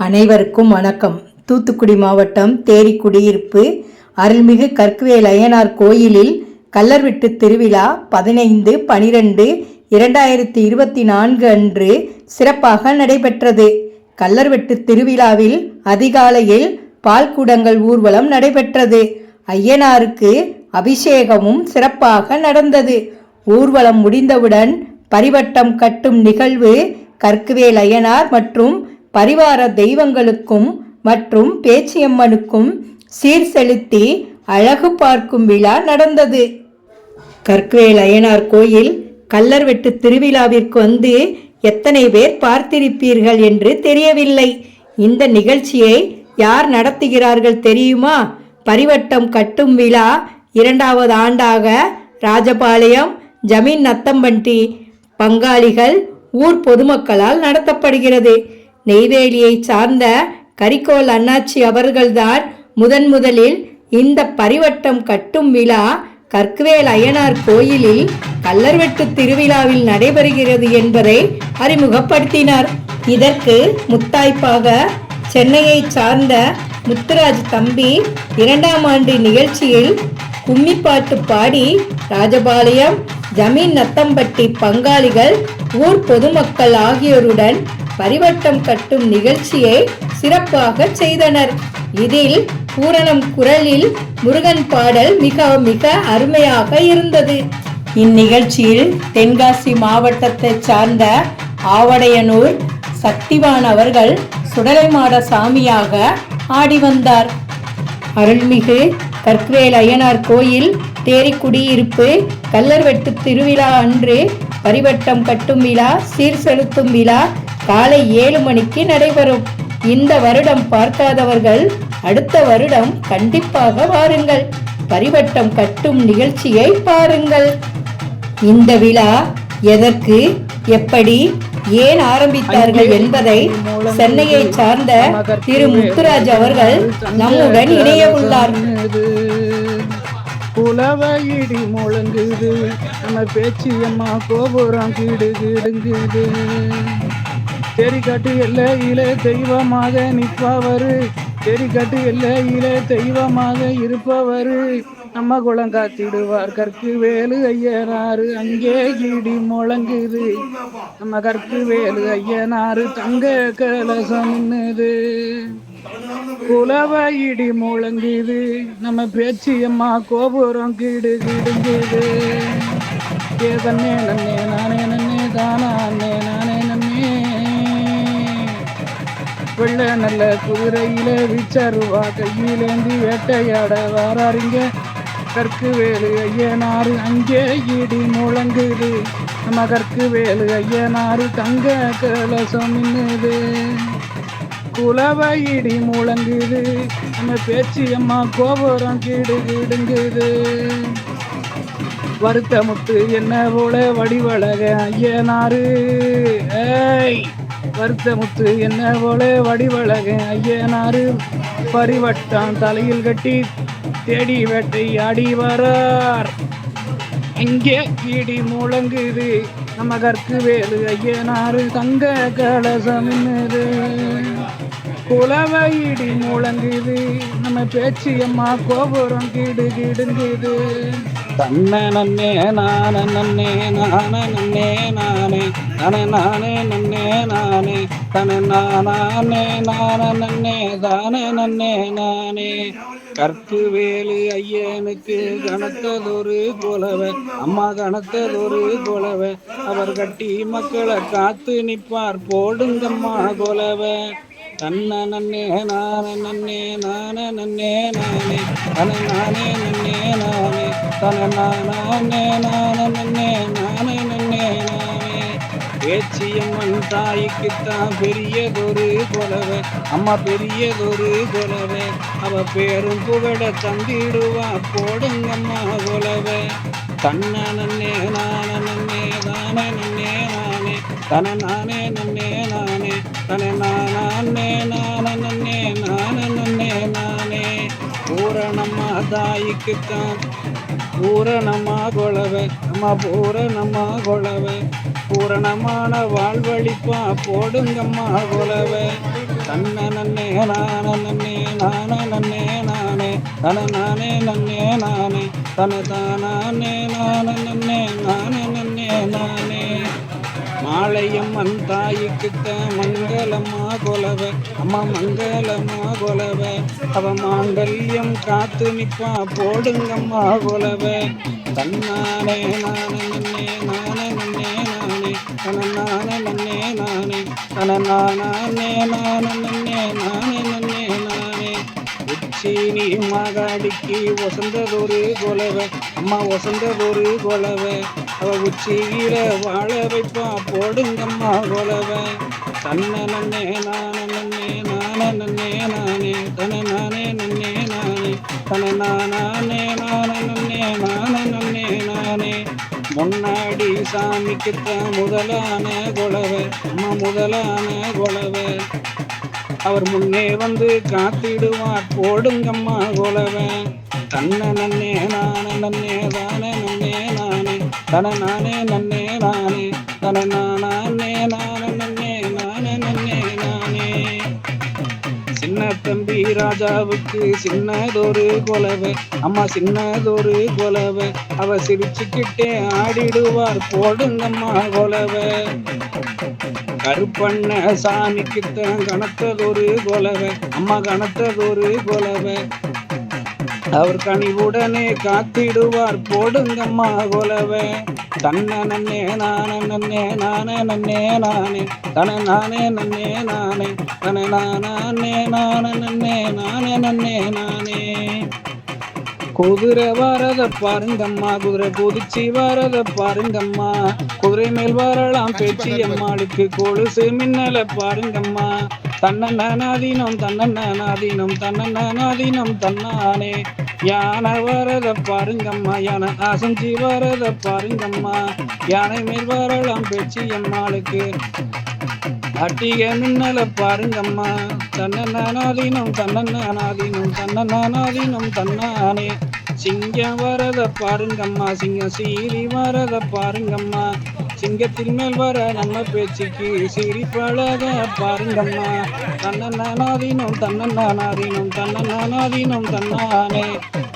அனைவருக்கும் வணக்கம். தூத்துக்குடி மாவட்டம் தேரி குடியிருப்பு அருள்மிகு கற்குவேல் அய்யனார் கோயிலில் கள்ளர்வெட்டு திருவிழா 15/12/2024 அன்று சிறப்பாக நடைபெற்றது. கள்ளர்வெட்டு திருவிழாவில் அதிகாலையில் பால்குடங்கள் ஊர்வலம் நடைபெற்றது. ஐயனாருக்கு அபிஷேகமும் சிறப்பாக நடந்தது. ஊர்வலம் முடிந்தவுடன் பரிவட்டம் கட்டும் நிகழ்வு கற்குவேல் அய்யனார் மற்றும் பரிவார தெய்வங்களுக்கும் மற்றும் பேச்சியம்மனுக்கும் சீர் செலுத்தி அழகு பார்க்கும் விழா நடந்தது. கற்குவேல் அய்யனார் கோயில் கள்ளர்வெட்டு திருவிழாவிற்கு வந்து எத்தனை பேர் பார்த்திருப்பீர்கள் என்று தெரியவில்லை. இந்த நிகழ்ச்சியை யார் நடத்துகிறார்கள் தெரியுமா? பரிவட்டம் கட்டும் விழா 2வது ஆண்டாக ராஜபாளையம் ஜமீன் நத்தம்பட்டி பங்காளிகள் ஊர் பொதுமக்களால் நடத்தப்படுகிறது. நெய்வேலியை சார்ந்த கரிக்கோல் அண்ணாச்சி அவர்கள்தான் முதலில் இந்த பரிவட்டம் கட்டும் விழா கற்குவேல் அய்யனார் கோயிலில் கள்ளர்வெட்டு திருவிழாவில் நடைபெறுகிறது என்பதை அறிமுகப்படுத்தினார். இதற்கு முத்தாய்ப்பாக சென்னையை சார்ந்த முத்துராஜ் தம்பி 2ஆம் ஆண்டு நிகழ்ச்சியில் கும்மிப்பாட்டு பாடி ராஜபாளையம் ஜமீன் நத்தம்பட்டி பங்காளிகள் ஊர் பொதுமக்கள் ஆகியோருடன் பரிவட்டம் கட்டும் நிகழ்ச்சியை சிறப்பாக செய்தனர். இதில் பூரணம் குரலில் முருகன் பாடல் மிக மிக அருமையாக இருந்தது. இந்நிகழ்ச்சியில் தென்காசி மாவட்டத்தை சார்ந்த ஆவடையனூர் சக்திவான் அவர்கள் சுடலைமாட சாமியாக ஆடி வந்தார். அருள்மிகு கற்குவேல் அய்யனார் கோயில் தேரி குடியிருப்பு கள்ளர்வெட்டு திருவிழா அன்று பரிவட்டம் கட்டும் விழா சீர் செலுத்தும் விழா காலை 7 மணிக்கு நடைபெறும். இந்த வருடம் பார்க்காதவர்கள் அடுத்த வருடம் கண்டிப்பாக வாருங்கள், பரிவட்டம் கட்டும் நிகழ்ச்சியை பாருங்கள். இந்த விழா எதற்கு, எப்படி, ஏன் ஆரம்பித்தார்கள் என்பதை சென்னையை சார்ந்த திரு முத்துராஜ் அவர்கள் நம்முடன் இணைய உள்ளார். புலவ இடி முழங்குது, நம்ம பேச்சியம்மா கோபுரம் கிடுகிடுங்குது. தெரிக்கட்டு எல்லையிலே தெய்வமாக நிற்பவரு, தெரிக்கட்டு எல்லையிலே தெய்வமாக இருப்பவரு, நம்ம குளம் காத்திடுவார் கற்குவேலு அய்யனாரு. அங்கே இடி முழங்குது, நம்ம கற்குவேலு அய்யனாரு தங்க கலசம் நின்னுது. குலவ இடி முழங்குது, நம்ம பேச்சியம்மா கோபுரம் கிடுகிடுங்குது. ஏதன்னே நன்னே நானே நன்னே தானா அண்ணே நானே நன்னே. வெள்ள நல்ல குதிரையில விச்சருவா கையிலேந்தி வேட்டையாட வாராருங்க கற்குவேலு அய்யனாரு. அங்கே இடி முழங்குது, நம்ம கற்குவேலு அய்யனாரு தங்க கலசம் நின்னுது. குலவ இடி முழங்குது, நம்ம பேச்சியம்மா கோபுரம் கிடுகிடுங்குது. வருத்த முத்து என்ன போல வடிவழக ஐயனாரு, வருத்த முத்து என்ன போல வடிவழக ஐயனாரு. பரிவட்டம் தலையில் கட்டி தேடி வேட்டை ஆடி வரார். இங்கே இடி முழங்குது, நம்ம கற்குவேலு அய்யனாரு தங்க கலசம் நின்னுது. குலவ இடி முழங்குது, நம்ம பேச்சியம்மா கோபுரம் கிடுகிடுங்குது. தன்ன நன்னே நான நன்னே நான நன்னே நானே தன நானே நன்னே நானே தன நானே நான நன்னே தான நன்னே நானே. கற்குவேலு ஐயனுக்கு கனத்ததொரு குலவ, அம்மா கனத்ததொரு குலவ, அவர் கட்டி மக்களை காத்து நிற்பார் போடுங்கம்மா குலவ. தன்ன நன்னே நான நன்னே நான நன்னே நானே தன நானே நன்னே நானே தன நானே நான நன்னே நானே நன்னே நானே. பேச்சியம்மன் தாய்க்குத்தான் பெரியதொரு குலவ, அம்மா பெரியதொரு குலவ, அவ பேரும் புகழ தந்திடுவா போடுங்கம்மா குலவ. தன்ன நன்னே நான நன்னே தான நன்னே நானே தன நானே நன்னே நானே தன நானே நான நன்னே நான நன்னே நானே. பூரணம்மா தாய்க்குத்தான் பூரணமா கொளவ அம்மா பூரணமா கொளவ பூரணமான வாழ்வழிப்பா போடுங்கம்மா கொளவ தன்ன நன்னே நான நன்னே நான நன்னே நானே தன நானே நன்னே நானே தன தானே நான நன்னே நானே நன்னே நானே மாலையம்மன் தாய்க்குத்த மங்களமா கொலவ அம்மா மங்களமா கொலவ அவ மாங்கல்யம் காத்து நிப்பா போடுங்கம்மா கொலவ தன்னானே நானே நன்னே நானே நன்னே நானே தனநானே நன்னே நானே தனநானே நானே நன்னே நானே நன்னே நானே உச்சீனி மகாடிக்கு வசந்ததொரு கொலவ அம்மா வசந்ததொரு கொலவ அவ உச்சியில வாழ வைப்பா போடுங்கம்மா கொலவ தன்ன நன்னே நானே நன்னே நானே நன்னே நானே தன நானே நன்னே நானே தன நானே நானே நன்னே நானே நன்னே நானே முன்னாடி சாமிக்குத்த முதலான கொலவ அம்மா முதலான கொலவ அவர் முன்னே வந்து காத்திடுவார் போடுங்கம்மா கொலவ தன்ன நன்னே நானே நன்னே தானே நன்னே நானே தன நானே நன்னே நானே தன நானே நானே நன்னே நானே நன்னே நானே சின்ன தம்பி ராஜாவுக்கு சின்னதொரு கொலவ அம்மா சின்னதொரு கொலவ அவ சிரிச்சுக்கிட்டே ஆடிடுவார் போடுங்கம்மா கொலவ கருப்பண்ண சாமிக்குத்த கனத்ததொரு கொலவ அம்மா கனத்ததொரு கொலவ அவர் கனிவுடனே காத்திடுவார் போடுங்கம்மா கொலவ தன்ன நன்னே நானே நன்னே நானே நன்னே நானே தன நானே நன்னே நானே தன நானே நானே நன்னே நானே நன்னே நானே குதிரை வரத பாருங்கம்மா குதிரை குதிச்சு வரத பாருங்கம்மா குதிரை மேல் வரலாம் பேச்சு அம்மாளுக்கு கொலுசு மின்னல பாருங்கம்மா தன்னநாதீனம் தன்னநாதீனம் தன்னநாதீனம் தன்னானே யானை வரத பாருங்கம்மா யானை அசைஞ்சி வரத பாருங்கம்மா யானை மேல் வரலாம் பேச்சு அம்மாளுக்கு அட்டிக மின்னல பாருங்கம்மா தன்னநாதீனம் தன்னநாதீனம் தன்னநாதீனம் தன்னானே சிங்கம் வரத பாருங்கம்மா சிங்கம் சீறி வரத பாருங்கம்மா சிங்கத்தின் மேல் வர நம்ம பேச்சுக்கு சீறி பழக பாருங்கம்மா தன்னநாதீனம் தன்னநாதீனம் தன்னநாதீனம் தன்னானே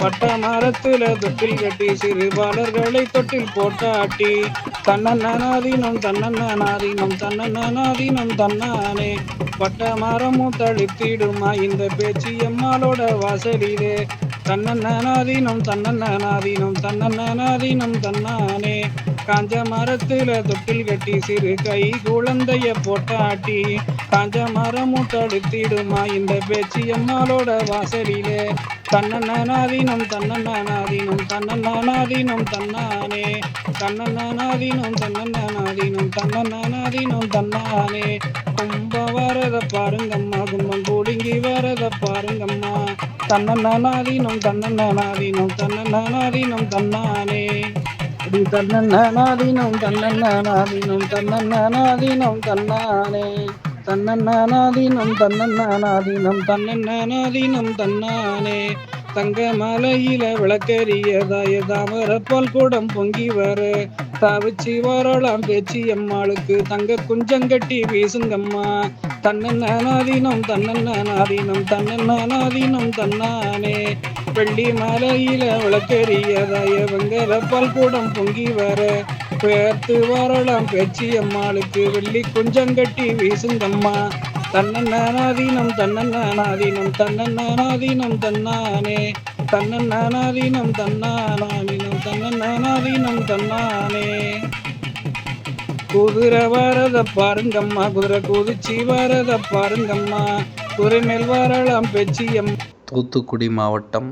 பட்ட மரத்துல தொட்டில் கட்டி சிறுபாலர்களை தொட்டில் போட்டாட்டி தன்னநாதீனம் தன்னநாதீனம் தன்னநாதீனம் தன்னானே பட்ட மரமும் தளித்திடுமா இந்த பேச்சு எம்மாளோட வாசலிலே தன்னநாதீனம் தன்னநாதீனம் தன்னநாதீனம் தன்னானே காஞ்ச மரத்துல தொட்டில் கட்டி சிறு கை குழந்தைய போட்டாட்டி காஞ்ச மரமும் தடுத்திடுமா இந்த பேச்சு எம்மாளோட வாசலிலே தன்னநாதீனம் தன்னநாதீனம் தன்னநாதீனம் தன்னானே தன்னநாதீனம் தன்னநாதீனம் தன்னநாதீனம் தன்னானே கும்ப வரத பாருங்கம்மா கும்பம் கூடுங்கி வரத பாருங்கம்மா தன்னநாதீனம் தன்னநாதீனம் தன்னநாதீனம் தன்னானே தன்னநாதீனம் தன்னநாதீனம் தன்னநாதீனம் தன்னானே தன்னநாதீனம் தன்னநாதீனம் தன்னநாதீனம் தன்னானே தங்க மலையில விளக்கரியதாய தாமரப்பால் கூடம் பொங்கி வர தாவிச்சி வரலாம் பேச்சு அம்மாளுக்கு தங்க குஞ்சங்கட்டி வீசுங்கம்மா தன்னநாதீனம் தன்னநாதீனம் தன்னநாதீனம் தன்னானே வெள்ளி மலையில விளக்கரியதாய வெங்கலப்பால் கூடம் பொங்கி வர பேர்த்து வரலாம் பேச்சு அம்மாளுக்கு வெள்ளி குஞ்சங்கட்டி வீசுங்கம்மா தன்னநாதீனம் தன்னநாதீனம் தன்னநாதீனம் தன்னானே தன்னநாதீனம் தன்னாதீனம் தன்னநாதீனம் தன்னானே குதிரை வரத பாருங்கம்மா குதிரை குதிச்சு வரத பாருங்கம்மா குதிரை மேல் வரலாம் பேச்சியம். தூத்துக்குடி மாவட்டம்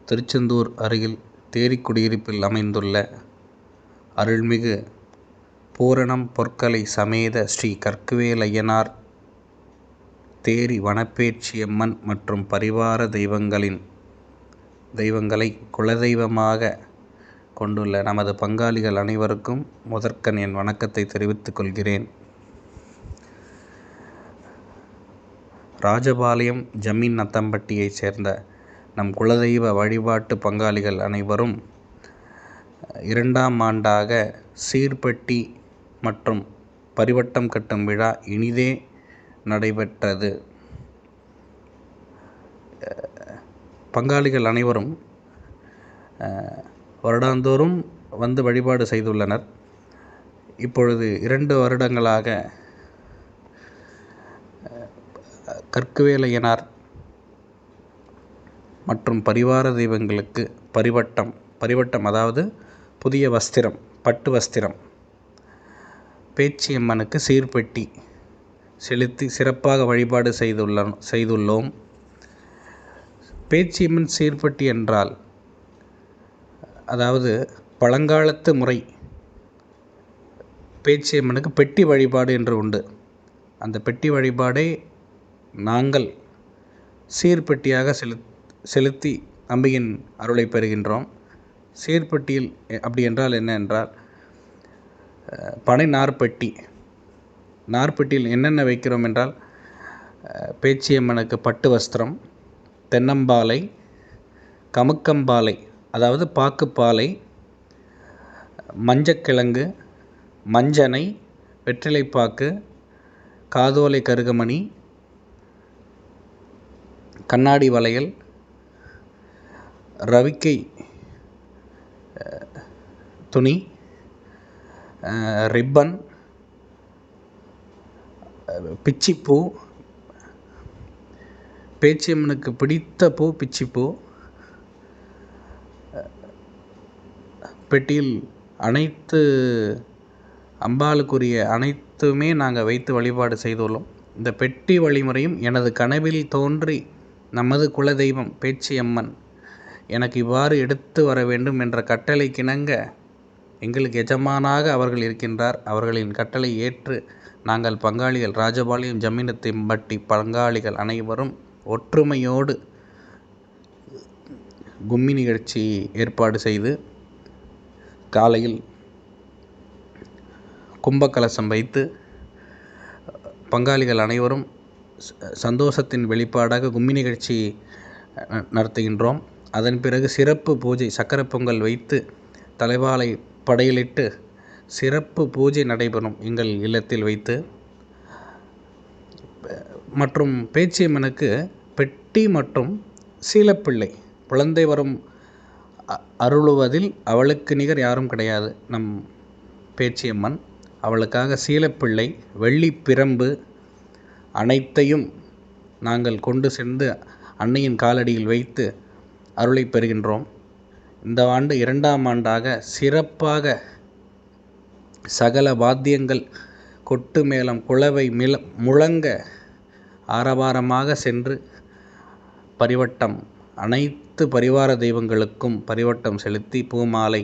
திருச்செந்தூர் அருகில் தேரிக்குடியிருப்பில் அமைந்துள்ள அருள்மிகு பூரணம் பொற்கலை சமேத ஸ்ரீ கற்குவேல் ஐயனார் தேரி வனப்பேச்சியம்மன் மற்றும் பரிவார தெய்வங்களை குலதெய்வமாக கொண்டுள்ள நமது பங்காளிகள் அனைவருக்கும் முதற்கண் என் வணக்கத்தை தெரிவித்துக் கொள்கிறேன். ராஜபாளையம் ஜமீன் நத்தம்பட்டியைச் சேர்ந்த நம் குலதெய்வ வழிபாட்டு பங்காளிகள் அனைவரும் இரண்டாம் ஆண்டாக சீர்பட்டி மற்றும் பரிவட்டம் கட்டும் விழா இனிதே நடைபெற்றது. பங்காளிகள் அனைவரும் வருடாந்தோறும் வந்து வழிபாடு செய்துள்ளனர். இப்பொழுது 2 வருடங்களாக கற்குவேலையனார் மற்றும் பரிவார தெய்வங்களுக்கு பரிவட்டம் அதாவது புதிய வஸ்திரம், பட்டு வஸ்திரம், பேச்சியம்மனுக்கு சீர்பெட்டி செலுத்தி சிறப்பாக வழிபாடு செய்துள்ளோம். பேச்சியம்மன் சீர்பட்டி என்றால் அதாவது பழங்காலத்து முறை. பேச்சியம்மனுக்கு பெட்டி வழிபாடு என்று உண்டு. அந்த பெட்டி வழிபாடை நாங்கள் சீர்பெட்டியாக செலுத்தி அம்பிகையின் அருளை பெறுகின்றோம். சீர்பெட்டியில் அப்படி என்றால் என்ன என்றால், பனை நார்பெட்டியில் என்னென்ன வைக்கிறோம் என்றால், பேச்சியம்மனுக்கு பட்டு வஸ்திரம், தென்னம்பாலை, கமுக்கம்பாலை அதாவது பாக்குப்பாலை, மஞ்சக்கிழங்கு, மஞ்சனை, வெற்றிலைப்பாக்கு, காதோலை கருகமணி, கண்ணாடி வளையல், ரவிக்கை துணி, ரிப்பன், பிச்சிப்பூ, பேச்சியம்மனுக்கு பிடித்த பூ பிச்சிப்பூ. பெட்டியில் அனைத்து அம்பாளுக்குரிய அனைத்துமே நாங்கள் வைத்து வழிபாடு செய்துள்ளோம். இந்த பெட்டி வழிமுறையும் எனது கனவில் தோன்றி நமது குலதெய்வம் பேச்சியம்மன் எனக்கு இவ்வாறு எடுத்து வர வேண்டும் என்ற கட்டளைக்கிணங்க எங்களுக்கு எஜமானாக அவர்கள் இருக்கின்றார். அவர்களின் கட்டளை ஏற்று நாங்கள் பங்காளிகள், ராஜபாளையம் ஜமீனத்திம்பட்டி பங்காளிகள் அனைவரும் ஒற்றுமையோடு கும்மி நிகழ்ச்சி ஏற்பாடு செய்து காலையில் கும்பகலசம் வைத்து பங்காளிகள் அனைவரும் சந்தோஷத்தின் வெளிப்பாடாக கும்மி நிகழ்ச்சி நடத்துகின்றோம். அதன் பிறகு சிறப்பு பூஜை, சக்கரை பொங்கல் வைத்து தலைவாழை படையலிட்டு சிறப்பு பூஜை நடைபெறும் எங்கள் இல்லத்தில் வைத்து. மற்றும் பேச்சியம்மனுக்கு பெட்டி மற்றும் சீலப்பிள்ளை, குழந்தை வரும் அருளுவதில் அவளுக்கு நிகர் யாரும் கிடையாது. நம் பேச்சியம்மன் அவளுக்காக சீலப்பிள்ளை, வெள்ளி பிரம்பு அனைத்தையும் நாங்கள் கொண்டு சென்று அன்னையின் காலடியில் வைத்து அருளை பெறுகின்றோம். இந்த ஆண்டு 2ஆம் ஆண்டாக சிறப்பாக சகல வாத்தியங்கள், கொட்டு மேளம், குளவை முழங்க ஆரவாரமாக சென்று பரிவட்டம் அனைத்து பரிவார தெய்வங்களுக்கும் பரிவட்டம் செலுத்தி பூமாலை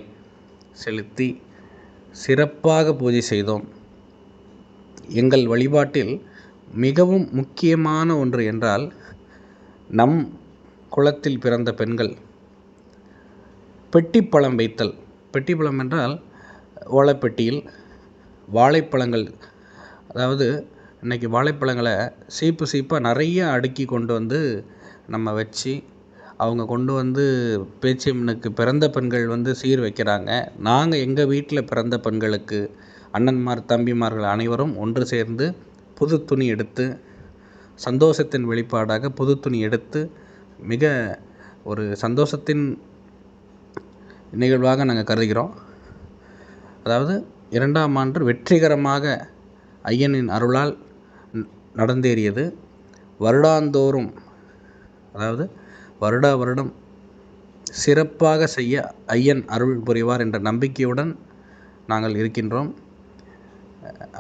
செலுத்தி சிறப்பாக பூஜை செய்தோம். எங்கள் வழிபாட்டில் மிகவும் முக்கியமான ஒன்று என்றால், நம் குலத்தில் பிறந்த பெண்கள் பெட்டிப்பழம் வைத்தல். பெட்டிப்பழம் என்றால் ஓலைப்பெட்டியில் வாழைப்பழங்கள், அதாவது இன்றைக்கி வாழைப்பழங்களை சீப்பாக நிறைய அடுக்கி கொண்டு வந்து நம்ம வச்சு அவங்க கொண்டு வந்து பேச்சியம்மனுக்கு பிறந்த பெண்கள் வந்து சீர் வைக்கிறாங்க. நாங்கள் எங்கள் வீட்டில் பிறந்த பெண்களுக்கு அண்ணன்மார், தம்பிமார்கள் அனைவரும் ஒன்று சேர்ந்து புது துணி எடுத்து, சந்தோஷத்தின் வெளிப்பாடாக புது துணி எடுத்து மிக ஒரு சந்தோஷத்தின் நிகழ்வாக நாங்கள் கருதுகிறோம். அதாவது 2ஆம் ஆண்டு வெற்றிகரமாக ஐயனின் அருளால் நடந்தேறியது. வருடாந்தோறும், அதாவது வருடம் சிறப்பாக செய்ய ஐயன் அருள் புரிவார் என்ற நம்பிக்கையுடன் நாங்கள் இருக்கின்றோம்.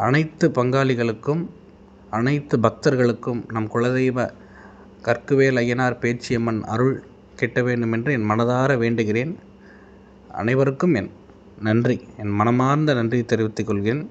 அனைத்து பங்காளிகளுக்கும், அனைத்து பக்தர்களுக்கும் நம் குலதெய்வ கற்குவேல் ஐயனார் பேச்சியம்மன் அருள் கிட்ட வேண்டும் என்று என் மனதார வேண்டுகிறேன். அனைவருக்கும் என் மனமார்ந்த நன்றி தெரிவித்துக் கொள்கிறேன்.